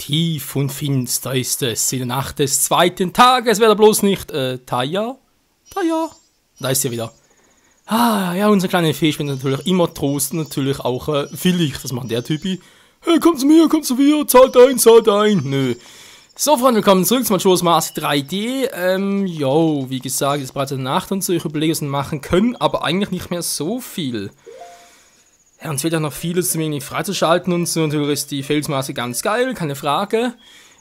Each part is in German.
Tief und finster ist es in der Nacht des zweiten Tages, wäre bloß nicht, Taya? Taya? Da ist sie wieder. Ah, ja, unser kleiner Fisch wird natürlich immer trosten, natürlich auch, vielleicht, das macht der Typi. Hey, komm zu mir, zahlt ein. Nö. So, Freunde, willkommen zurück zum Majora's Mask 3D. Wie gesagt, es ist bereits eine Nacht und so, ich überlege, was wir machen können, aber eigentlich nicht mehr so viel. Ja, uns wird ja noch vieles zu wenig freizuschalten und so, natürlich ist die Felsmaske ganz geil, keine Frage.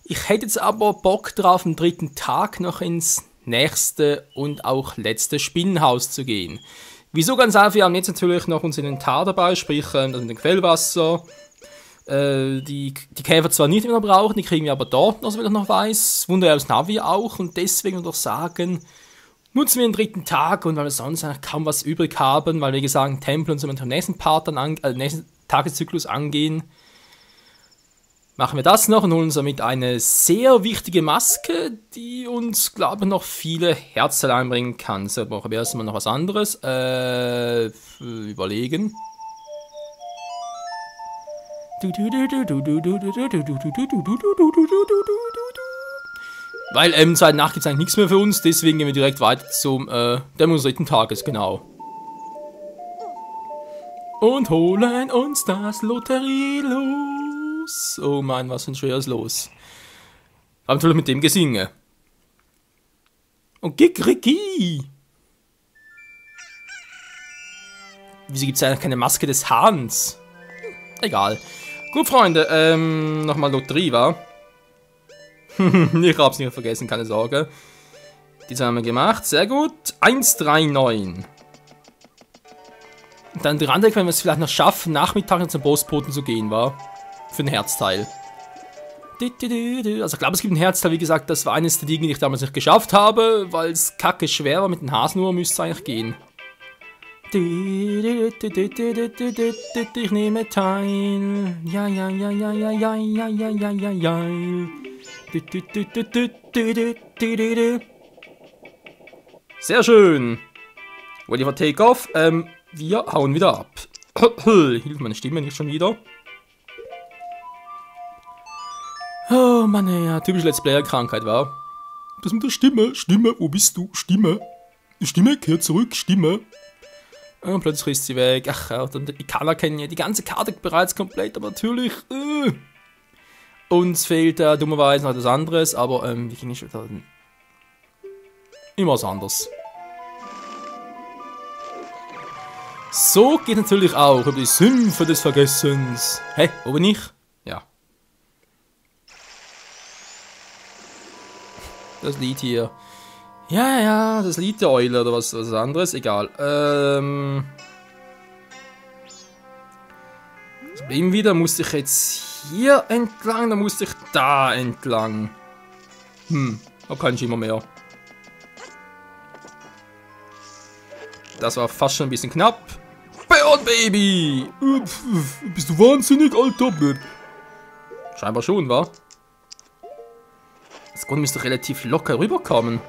Ich hätte jetzt aber Bock drauf, am dritten Tag noch ins nächste und auch letzte Spinnenhaus zu gehen. Wieso ganz einfach, wir haben jetzt natürlich noch unser Inventar dabei, sprich das mit dem Quellwasser. Die Käfer zwar nicht mehr brauchen, die kriegen wir aber dort, was ich noch weiß. Wunderbares Navi auch und deswegen würde ich sagen, nutzen wir den dritten Tag und weil wir sonst eigentlich kaum was übrig haben, weil wir gesagt Tempel und so mit dem nächsten Part dann nächsten Tageszyklus angehen, machen wir das noch und holen uns damit eine sehr wichtige Maske, die uns, glaube ich, noch viele Herzteile einbringen kann. So, brauchen wir erstmal noch was anderes. Überlegen. Weil im zweiten Nacht gibt es eigentlich nichts mehr für uns, deswegen gehen wir direkt weiter zum Dämmerung des dritten Tages, genau. Und holen uns das Lotterielos. Oh Mann, was für ein schweres Los. Aber natürlich mit dem Gesinge. Und Gigrigi. Wieso gibt es eigentlich keine Maske des Hahns? Egal. Gut, Freunde, nochmal Lotterie, wa? Ich hab's nicht vergessen, keine Sorge. Diese haben wir gemacht, sehr gut. 139. Und dann dran, wenn wir es vielleicht noch schaffen, nachmittags zum Postboten zu gehen, wa? Für ein Herzteil. Also ich glaube, es gibt ein Herzteil, wie gesagt, das war eines der Dinge, die ich damals nicht geschafft habe, weil es kacke schwer war, mit den Hasen müsste es eigentlich gehen. Ich nehme teil. Ja. Sehr schön. Ready for Takeoff. Wir hauen wieder ab. Hilft meine Stimme nicht schon wieder? Oh Mann, ja, typisch Let's Player-Krankheit, war. Das mit der Stimme. Stimme, wo bist du? Stimme. Stimme, kehr zurück, Stimme. Und plötzlich ist sie weg. Ach, ja, die Color kennen ja die ganze Karte bereits komplett, aber natürlich. Uns fehlt dummerweise noch etwas anderes, aber wie ging ich wieder? Immer was anderes. So geht natürlich auch über die Sümpfe des Vergessens. Hä, wo bin ich? Ja. Das Lied hier. Ja, das Lied der Eule oder was anderes, egal. Das Problem wieder, musste ich jetzt hier entlang, dann musste ich da entlang. Hab keinen Schimmer mehr. Das war fast schon ein bisschen knapp. Bird Baby! Bist du wahnsinnig, Alter? Scheinbar schon, wa? Das Grund müsste relativ locker rüberkommen.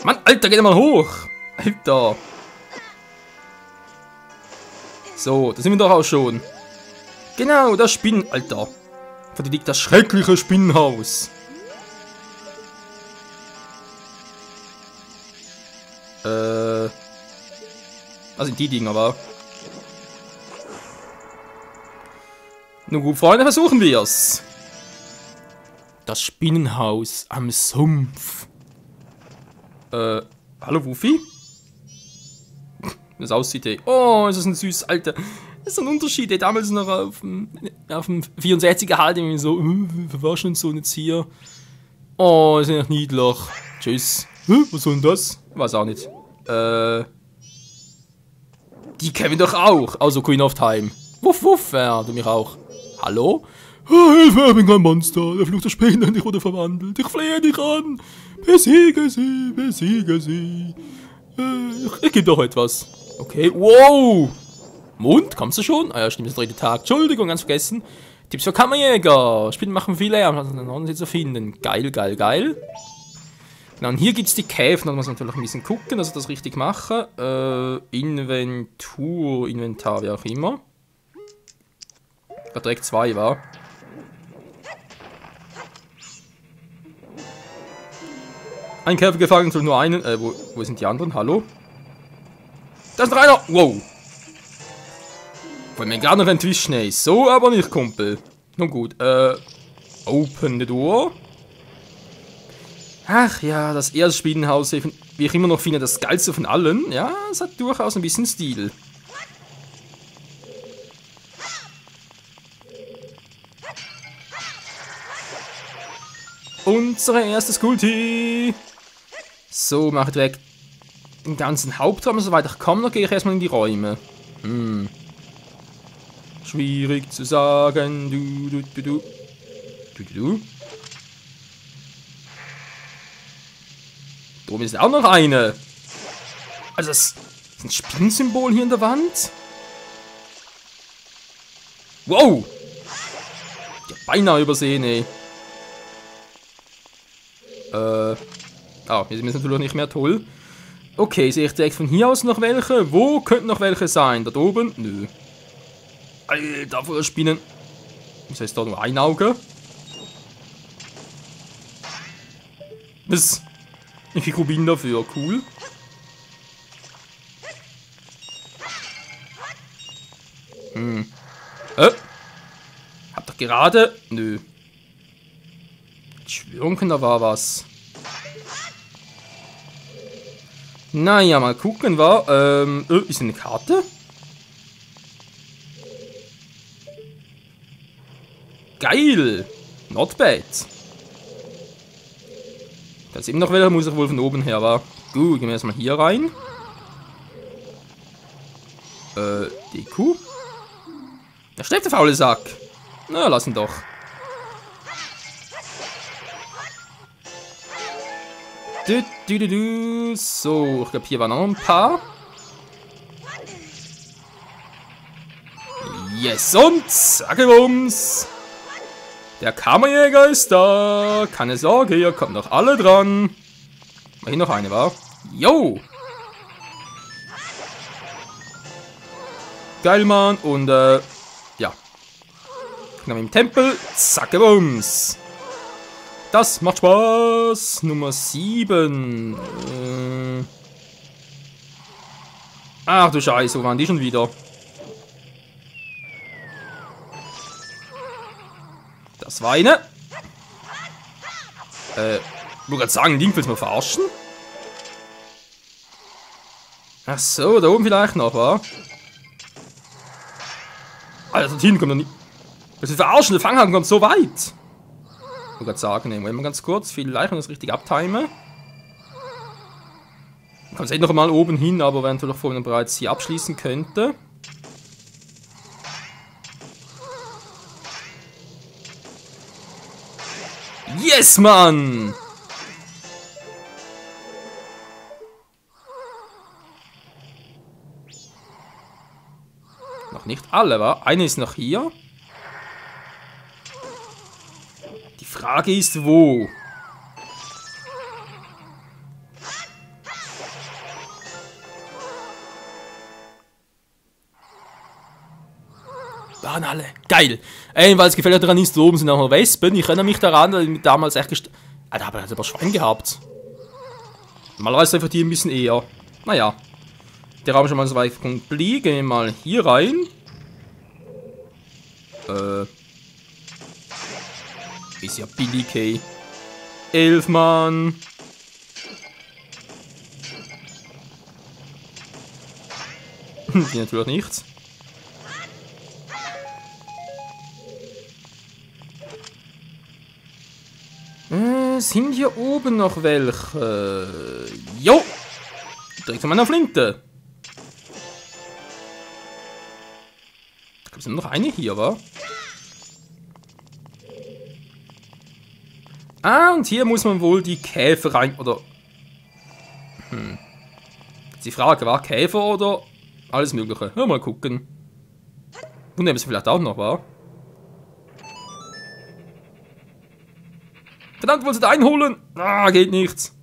Mann, Alter, geht mal hoch! Alter! So, da sind wir doch auch schon. Genau, das Spinnen... Alter! Vor dir liegt das schreckliche Spinnenhaus. Also die Dinger, aber... Nun gut, Freunde, versuchen wir's. Das Spinnenhaus am Sumpf. Hallo Wuffy? Das aussieht, ey. Oh, ist das ein süß, Alter. Das ist ein Unterschied, ey. Damals noch auf dem 64er halt irgendwie so, verwaschen und so, und jetzt hier. Oh, ist ja noch niedlich. Tschüss. Was soll denn das? Weiß auch nicht. Die kennen wir doch auch. Also Queen of Time. Wuff, ja, du mich auch. Hallo? Hilfe, ich bin kein Monster. Der Fluch der Spinnen, ich wurde verwandelt. Ich flehe dich an. Besiege sie. Ich gebe doch etwas. Okay, wow. Mond, kommst du schon? Ah ja, stimmt, das ist der dritte Tag. Entschuldigung, ganz vergessen. Tipps für Kammerjäger. Spinnen machen viel Lärm, also noch nicht zu finden. Geil. Genau, und hier gibt es die Käfer, da muss man natürlich ein bisschen gucken, dass ich das richtig mache. Inventar, wie auch immer. Da direkt 2 war. Ein Käfer gefangen, soll nur einen. Wo sind die anderen? Hallo? Da ist noch einer! Wow! Wollen wir gar noch entwischen, ey. So aber nicht, Kumpel. Nun gut, open the door. Ach ja, das erste Spielhaus, wie ich immer noch finde, das geilste von allen. Ja, es hat durchaus ein bisschen Stil. Unsere erste Skulti. So, mache direkt den ganzen Hauptraum, so weit ich komme, dann gehe ich erstmal in die Räume. Schwierig zu sagen. Du. Da oben ist auch noch eine. Also das ist ein Spinnensymbol hier in der Wand. Wow. Ich hab beinahe übersehen, ey. Hier sind wir natürlich nicht mehr toll. Okay, sehe ich direkt von hier aus noch welche? Wo könnten noch welche sein? Da oben? Nö. Alter, voller Spinnen. Das heißt da nur ein Auge. Was? Ich krieg Rubin dafür, cool. Hab doch gerade. Nö. Ich schwören können, da war was. Naja, mal gucken, ist eine Karte? Geil! Not bad. Da ist eben noch welcher, muss ich wohl von oben her, war. Gut, gehen wir erstmal hier rein. Deku. Da steht der faule Sack. Na, lass ihn doch. So, ich glaube, hier waren noch ein paar. Yes, und Sackebums. Der Kammerjäger ist da. Keine Sorge, ihr kommt noch alle dran. War hier noch eine, war? Yo! Geil, Mann. Und, ja. Genau im Tempel. Sackebums. Das macht Spaß. Nummer 7. Ach du Scheiße, wo waren die schon wieder? Das war eine. Ich wollte gerade sagen, Link willst du mal verarschen? Ach so, da oben vielleicht noch, wa? Alter, dort hinten kommt noch nicht. Das ist verarschen, der Fanghaken kommt so weit. Ich wollte gerade sagen, nehmen wir mal ganz kurz, vielleicht, wenn ich das richtig abtime. Ich kann es noch mal oben hin, aber wenn du doch vorhin bereits hier abschließen könnte. Yes, Mann! Noch nicht alle, wa? Eine ist noch hier. Die Frage ist, wo? Waren alle. Geil. Weil es gefällt daran ist, da oben sind auch noch Wespen. Ich erinnere mich daran, dass ich damals echt Alter, aber er hat aber Schwein gehabt. Normalerweise einfach die ein bisschen eher. Naja. Der Raum schon mal so weit komplett. Gehen wir mal hier rein. Ist ja billig, ey. 11 Mann. Die natürlich nichts. Sind hier oben noch welche? Jo! Direkt zu meiner Flinte. Ich glaube, es sind noch eine hier, wa? Ah, und hier muss man wohl die Käfer rein... Oder... Die Frage, war Käfer oder alles Mögliche? Ja, mal gucken. Und nehmen sie vielleicht auch noch, wa? Verdammt, wollen sie da einholen? Ah, geht nichts.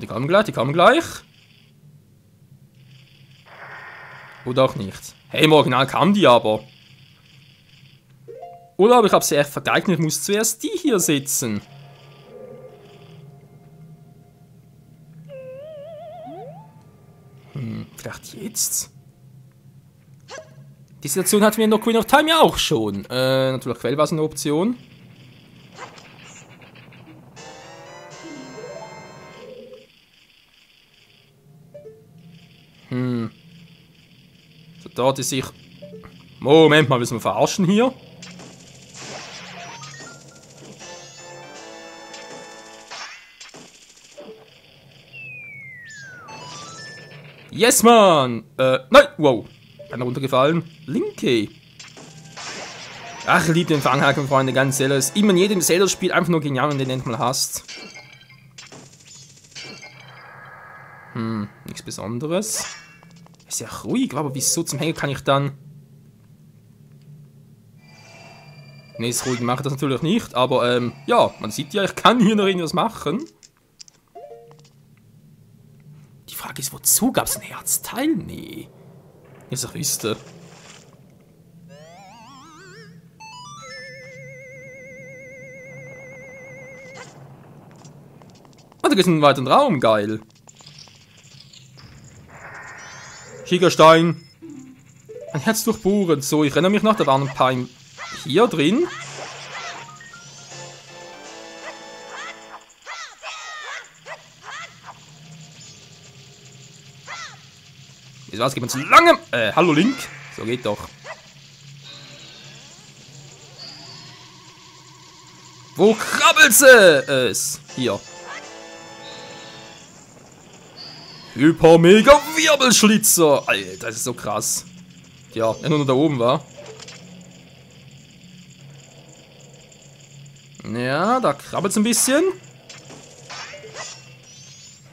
die kommen gleich, die kommen gleich. Oder auch nicht. Hey, im Original kamen die aber. Oder aber ich habe sie echt vergeigt, ich muss zuerst die hier setzen. Vielleicht jetzt? Die Situation hatten wir in Ocarina of Time ja auch schon. Natürlich Quellwasser eine Option. So, dort ist sich... Moment mal, müssen wir verarschen hier? Yes, Mann! Nein! Wow! Einer runtergefallen. Linke! Ach, ich liebe den Fanghaken, Freunde, ganz ehrlich. Ist immer in jedem Zelda-Spiel einfach nur genial, wenn du den endlich mal hast. Nichts Besonderes. Ist ja ruhig, aber wieso zum Henker kann ich dann... Ne, ist ruhig, mache ich das natürlich nicht, aber ja, man sieht ja, ich kann hier noch irgendwas machen. Die Frage ist, wozu gab es ein Herzteil? Nee. Jetzt auch wüsste. Ah, da gibt es einen weiteren Raum, geil. Schiegerstein. Ein Herz durchbohren. So, ich erinnere mich noch, da waren ein paar hier drin. Wieso was, geht man zu langem? Hallo Link. So geht doch. Wo krabbelt sie es? Hier. Hyper-Mega-Wirbelschlitzer. Alter, das ist so krass. Ja, wenn nur da oben war. Ja, da krabbelt es ein bisschen.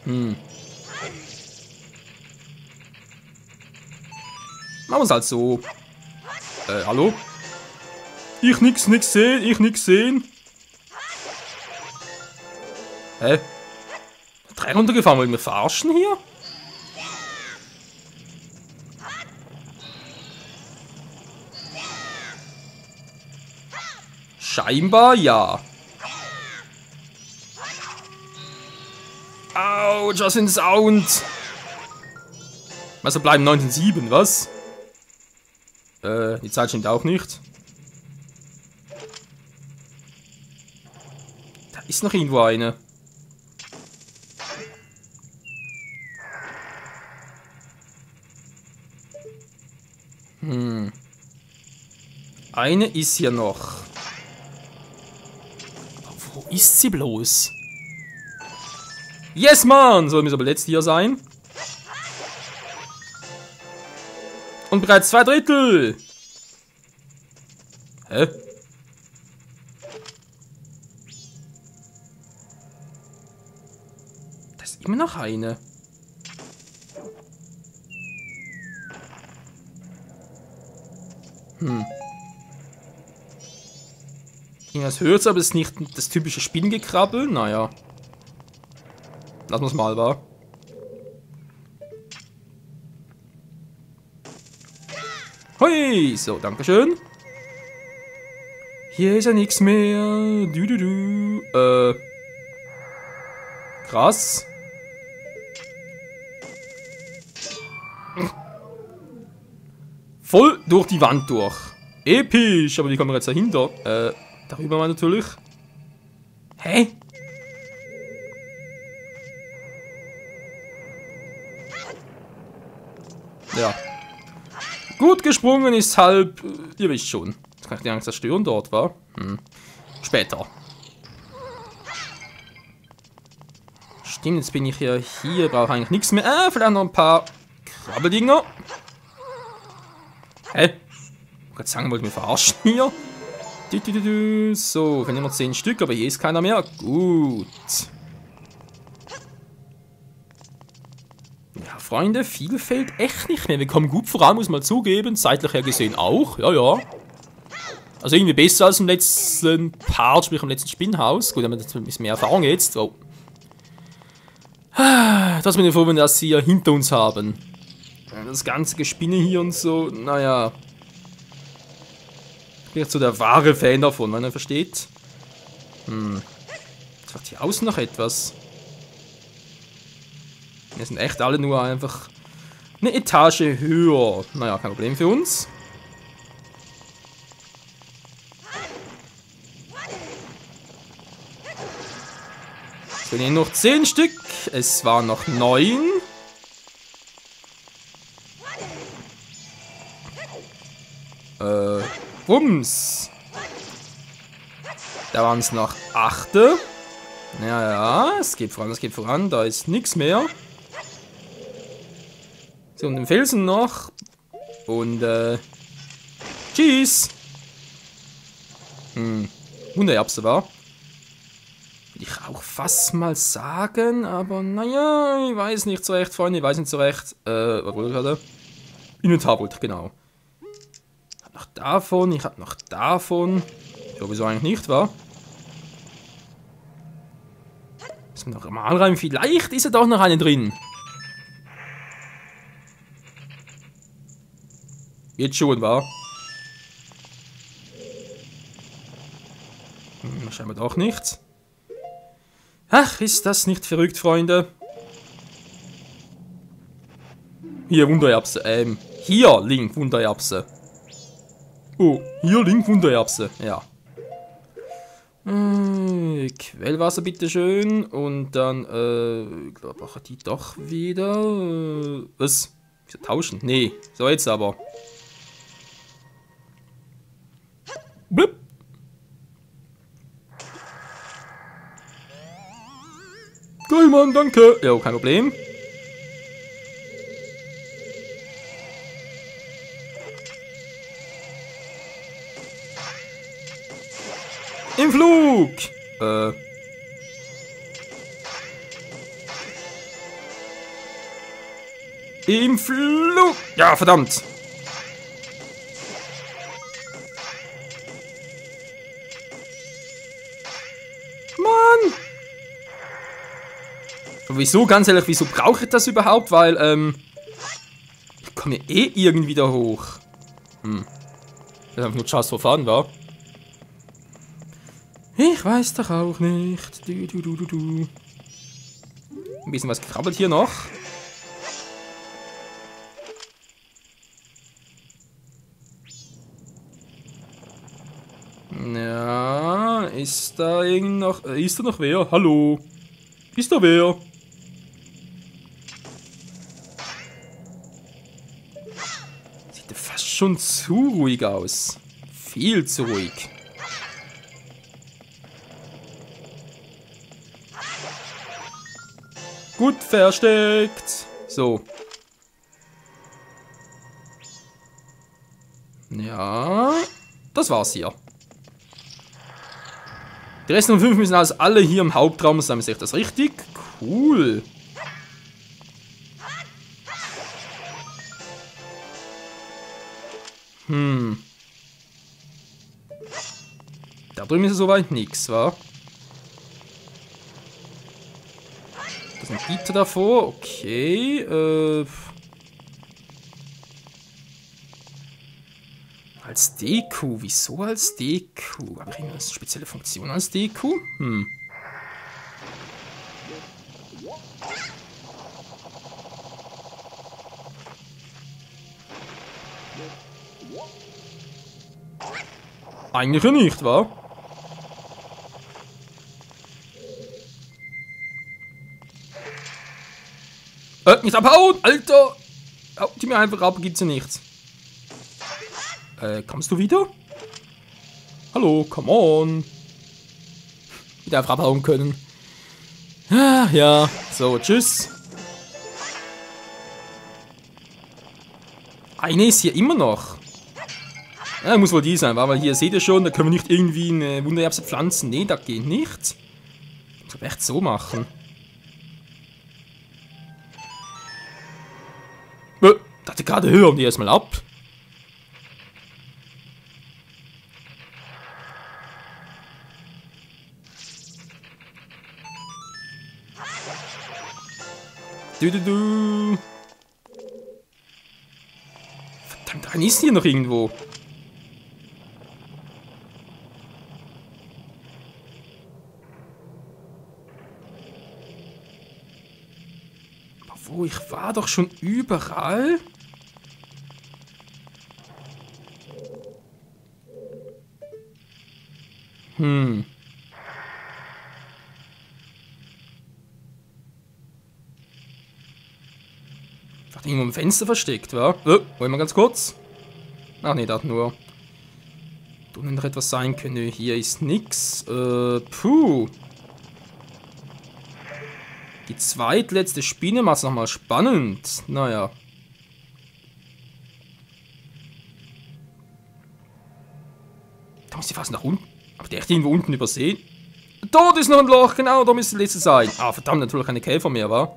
Machen wir es halt so. Hallo? Ich nix sehen, ich nix sehen. Hä? 3 runtergefahren, wollen wir verarschen hier? Scheinbar ja. Autsch, was für ein Sound. Also bleiben 19,7, was? Die Zeit stimmt auch nicht. Da ist noch irgendwo eine. Eine ist hier noch. Wo ist sie bloß? Yes, Mann! Soll mir aber letzt hier sein. Und bereits 2/3. Hä? Da ist immer noch eine. Irgendwas hört es, aber es ist nicht das typische Spinnengekrabbel. Naja. Lassen wir es mal, wa? Hui! So, dankeschön. Hier ist ja nichts mehr. Krass. Voll durch die Wand durch. Episch, aber wie kommen wir jetzt dahinter? Darüber mal natürlich. Hä? Ja. Gut gesprungen ist halb... ihr wisst schon. Jetzt kann ich die Angst zerstören dort, war. Später. Stimmt, jetzt bin ich ja hier. Brauche eigentlich nichts mehr. Vielleicht noch ein paar Krabbeldinger. Hä? Ich wollte sagen, wollte mich verarschen hier. So, wir nehmen noch 10 Stück, aber hier ist keiner mehr. Gut. Ja, Freunde, viel fehlt echt nicht mehr. Wir kommen gut voran, muss man zugeben. Zeitlich her gesehen auch. Ja, ja. Also irgendwie besser als im letzten Part, sprich im letzten Spinnhaus. Gut, haben wir ein bisschen mehr Erfahrung jetzt. Oh. trotzdem bin ich froh, wenn wir das hier hinter uns haben. Das ganze Gespinne hier und so, naja. Ich bin jetzt so der wahre Fan davon, wenn ihr versteht. Jetzt macht hier außen noch etwas. Wir sind echt alle nur einfach eine Etage höher. Naja, kein Problem für uns. Es sind noch 10 Stück. Es waren noch 9. Bums. Da waren es noch 8. Ja, es geht voran, es geht voran. Da ist nichts mehr. So, und den Felsen noch. Und, tschüss. Wundererbse war. Würde ich auch fast mal sagen, aber naja, ich weiß nicht so recht, Freunde, ich weiß nicht so recht. Was wollte ich gerade? Inventarboot, genau. Ich hab noch davon, ich hab noch davon. Ich glaube, so eigentlich nicht, wa? Ist mir noch mal rein, vielleicht ist ja doch noch eine drin. Jetzt schon, wa? Scheinbar doch nicht. Ach, ist das nicht verrückt, Freunde? Hier, Wundererbse. Hier, Link, Wundererbse. Oh, hier, Link, Wundererbse. Ja. Quellwasser, bitteschön. Und dann, glaube ich, die doch wieder. Was? Wieso tauschen? Nee, so jetzt aber. Blip. Geil, Mann, danke. Ja, kein Problem. Im Flug. Im Flug. Ja, verdammt. Mann. Wieso, ganz ehrlich, wieso brauche ich das überhaupt? Weil, ich komme eh irgendwie da hoch. Das ist einfach nur just for fun, wa? Ich weiß doch auch nicht. Ein bisschen was krabbelt hier noch. Ja, ist da noch wer? Hallo? Ist da wer? Sieht ja fast schon zu ruhig aus. Viel zu ruhig. Gut versteckt. So. Ja. Das war's hier. Die restlichen 5 müssen also alle hier im Hauptraum sein. Ist das richtig? Cool. Da drüben ist soweit nichts, wa? Das ist ein Gitter davor. Okay. Als Deko. Wieso als Deko? Habe ich eine spezielle Funktion als Deko? Eigentlich ja nicht, wa? Nicht abhauen! Alter! Haut die mir einfach ab, gibt's ja nichts. Kommst du wieder? Hallo, come on. Wieder einfach abhauen können. Ah, ja, so, tschüss. Eine ist hier immer noch. Ja, muss wohl die sein, weil hier seht ihr schon, da können wir nicht irgendwie eine Wundererbse pflanzen. Nee, das geht nicht. Ich muss echt so machen. Dachte gerade höher und die erstmal ab. Du. Verdammt, einer ist hier noch irgendwo. Aber wo? Ich war doch schon überall. Irgendwo im Fenster versteckt, wa? Wollen wir ganz kurz? Ach nee, da nur. Da noch etwas sein könnte. Hier ist nix. Puh. Die zweitletzte Spinne macht's nochmal spannend. Naja. Da muss ich fast nach unten. Aber der hat irgendwo unten übersehen. Dort ist noch ein Loch, genau, da müsste die letzte sein. Ah, verdammt, natürlich keine Käfer mehr, wa?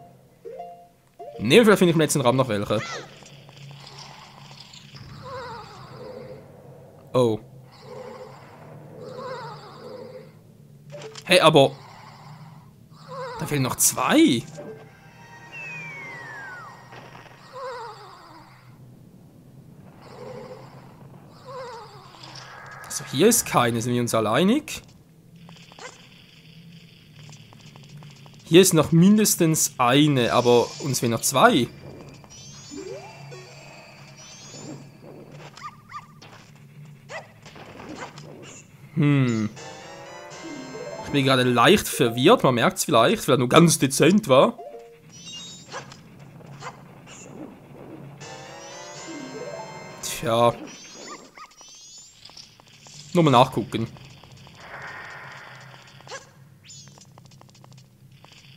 Ne, vielleicht finde ich im letzten Raum noch welche. Oh. Hey, aber... Da fehlen noch 2. Also hier ist keine, sind wir uns alleinig? Hier ist noch mindestens eine, aber uns fehlen noch 2. Ich bin gerade leicht verwirrt, man merkt es vielleicht nur ganz dezent war. Tja. Nur mal nachgucken.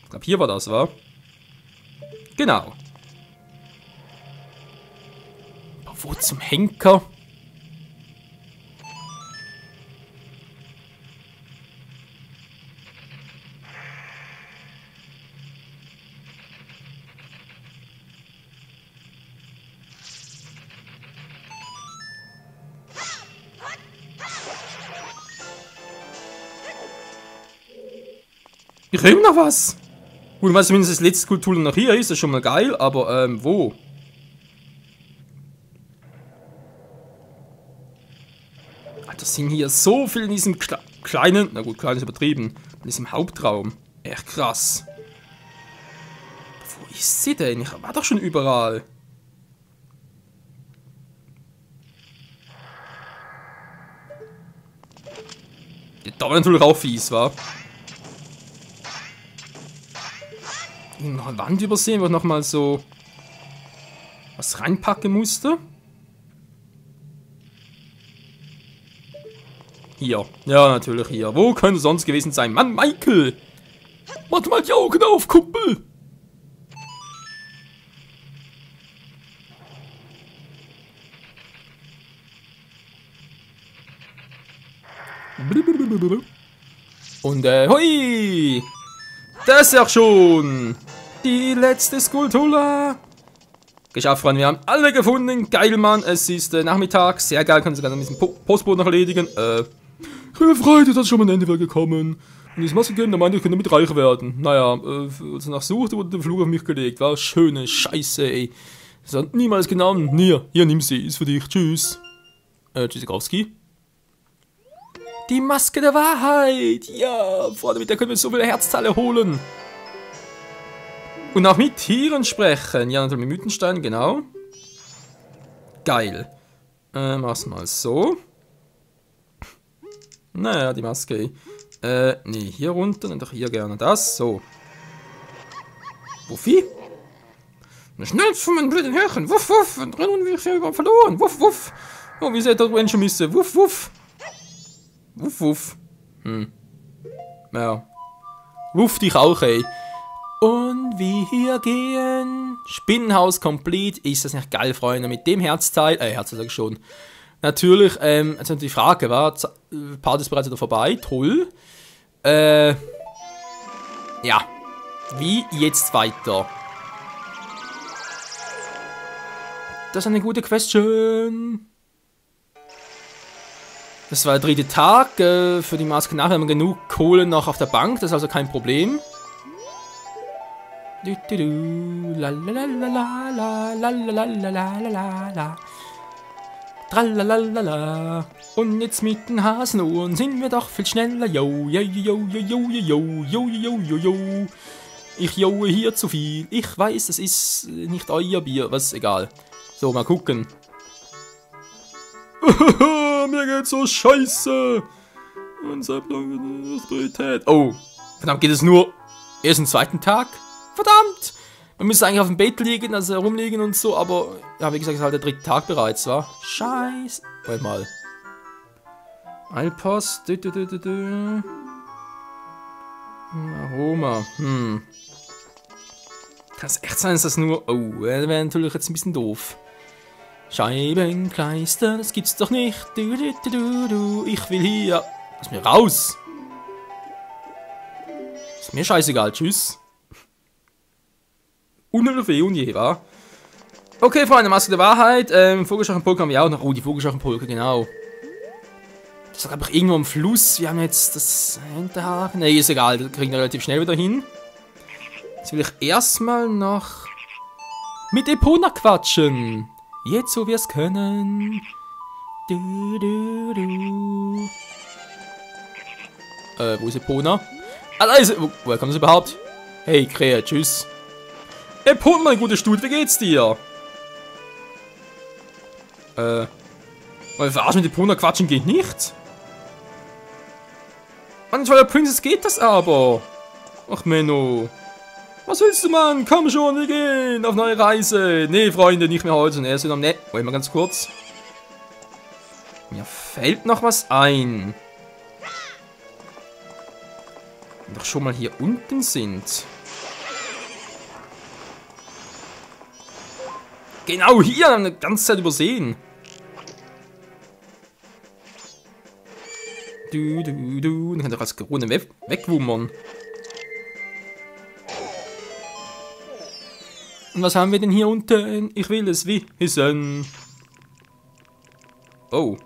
Ich glaube, hier war das, wa? Genau. Aber wo zum Henker? Ich höre noch was. Gut, weil zumindest das letzte Kultur noch hier ist, ist schon mal geil, aber wo? Alter, sind hier so viel in diesem kleinen, na gut, klein ist übertrieben, in diesem Hauptraum. Echt krass. Wo ist sie denn? Ich war doch schon überall. Da war natürlich auch fies, wa? Noch eine Wand übersehen, wo ich nochmal so was reinpacken musste. Hier. Ja, natürlich hier. Wo könnte es sonst gewesen sein? Mann, Michael! Mach mal die Augen auf, Kumpel! Und hui! Das ist ja schon die letzte Skulptur. Geschafft, Freunde. Wir haben alle gefunden. Geil, Mann. Es ist Nachmittag. Sehr geil. Können Sie gerade ein bisschen Postboten noch erledigen. Freunde, das ist schon mein Ende gekommen. Und ich muss gehen, da meinte ich, könnte damit reich werden. Naja, als er nachsuchte, wurde der Flug auf mich gelegt. War schöne Scheiße, ey. Das hat niemals genommen. Hier, nimm sie. Ist für dich. Tschüss. Tschüssikowski. Die Maske der Wahrheit. Ja, Freunde, mit der können wir so viele Herzteile holen. Und auch mit Tieren sprechen. Ja, natürlich mit Mythenstein, genau. Geil. Mach's mal so. Naja, die Maske. Nee, hier runter und doch hier gerne das. So. Wuffi? Na schnell von meinen blöden Herren. Wuff, wuff. Und drin und wir sind verloren. Wuff, wuff. Oh, wie seht ihr, wenn schon misse. Wuff, wuff. Wuff, wuff. Ja. Wuff dich auch, ey. Und wir gehen. Spinnenhaus complete. Ist das nicht geil, Freunde? Mit dem Herzteil. Herzteil sag ich schon. Natürlich, also die Frage war, Part ist bereits wieder vorbei. Toll. Ja. Wie jetzt weiter? Das ist eine gute Question. Das war der 3. Tag. Für die Maske nachher haben wir genug Kohle noch auf der Bank. Das ist also kein Problem. Du, du, du. La la la la la la la la la la la la. Tralalala. Und jetzt mit den Hasenohren sind wir doch viel schneller. Yo, yo, yo, yo, yo, yo, yo, yo, yo, yo. Ich joue hier zu viel. Ich weiß, es ist nicht euer Bier. Was, egal. So, mal gucken. Mir geht's so scheiße. Unser Priorität. Oh, verdammt, geht es nur erst am zweiten Tag? Verdammt! Man müsste eigentlich auf dem Bett liegen, also herumliegen und so, aber ja, wie gesagt, ist halt der dritte Tag bereits, wa? Scheiße. Warte mal. Eilpost. Aroma. Kann es echt sein, dass das nur... Oh, das wäre natürlich jetzt ein bisschen doof. Scheibenkleister, das gibt's doch nicht. Ich will hier... Lass mich raus. Ist mir scheißegal, tschüss. Unnötig weh und je, wa? Okay, Freunde, Maske der Wahrheit. Vogelschachenpolka haben wir auch noch. Oh, die Vogelschachenpolka, genau. Das ist, glaube ich, irgendwo am Fluss. Wir haben jetzt das Hinterhaken. Ne, ist egal, das kriegen wir relativ schnell wieder hin. Jetzt will ich erstmal noch mit Epona quatschen. Jetzt, wo wir es können. Wo ist Epona? Ah, da ist sie. Woher kommt das überhaupt? Hey, Krähe, tschüss. Epona, mein guter Stut, wie geht's dir? Weil verarschen mit Epona quatschen geht nicht. Manchmal der Princess geht das aber. Ach, Menno. Was willst du, Mann? Komm schon, wir gehen auf neue Reise. Nee, Freunde, nicht mehr heute. Ne, ne. Warte mal ganz kurz. Mir fällt noch was ein. Wenn wir doch schon mal hier unten sind. Genau hier, haben wir die ganze Zeit übersehen. Dann kann doch als Corona wegwummern. Und was haben wir denn hier unten? Ich will es wissen. Oh.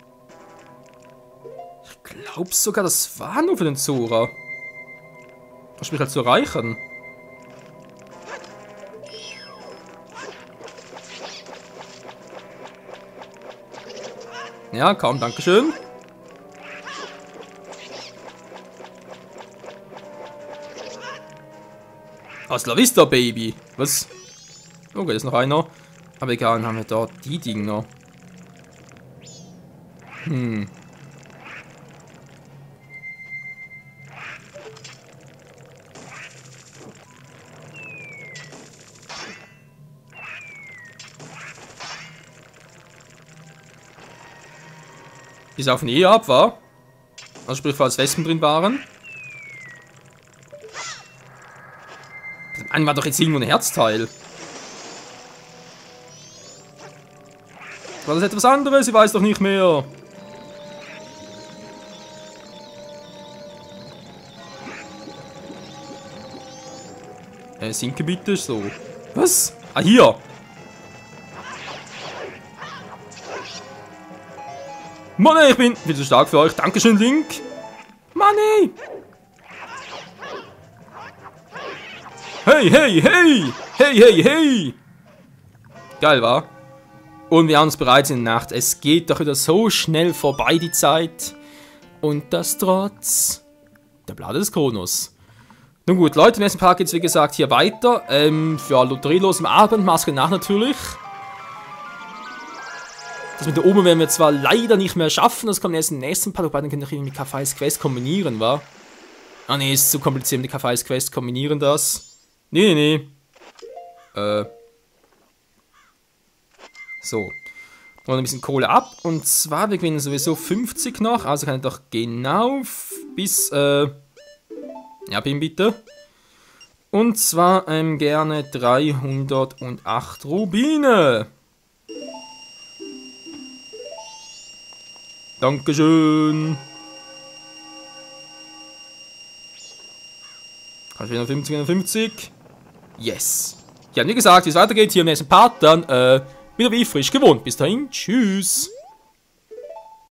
Ich glaube sogar, das war nur für den Zora. Was mich halt zu erreichen. Ja, komm, dankeschön. Hasta la vista, Baby. Was? Okay, ist noch einer. Aber egal, dann haben wir dort die Dinger. Die saufen eh ab, wa? Also sprich, falls Wespen drin waren. Das eine war doch jetzt irgendwo ein Herzteil. War das etwas anderes? Ich weiß doch nicht mehr. Sinke bitte, so. Was? Ah, hier. Mann, ich bin viel zu stark für euch. Dankeschön, Link. Mann, ey. Hey, hey, hey. Hey, hey, hey. Geil, wa? Und wir haben uns bereits in der Nacht. Es geht doch wieder so schnell vorbei, die Zeit. Und das trotz der Blade des Kronos. Nun gut, Leute, im nächsten Part geht es wie gesagt hier weiter. Für Lotterielos im Abend, Maske nach natürlich. Das mit der Oma werden wir zwar leider nicht mehr schaffen, das kommt erst im nächsten Part, wobei dann können wir irgendwie mit K5's Quest kombinieren, wa? Ah ne, ist zu kompliziert mit K5's Quest kombinieren das. Nee, nee. So. Wollen ein bisschen Kohle ab. Und zwar, wir gewinnen sowieso 50 noch. Also kann ich doch genau bis, ja, Pin bitte. Und zwar, gerne 308 Rubine. Dankeschön. Kann ich wieder 50. Yes. Ja, wie gesagt, wie es weitergeht hier im nächsten Part, dann wieder wie frisch gewohnt. Bis dahin, tschüss.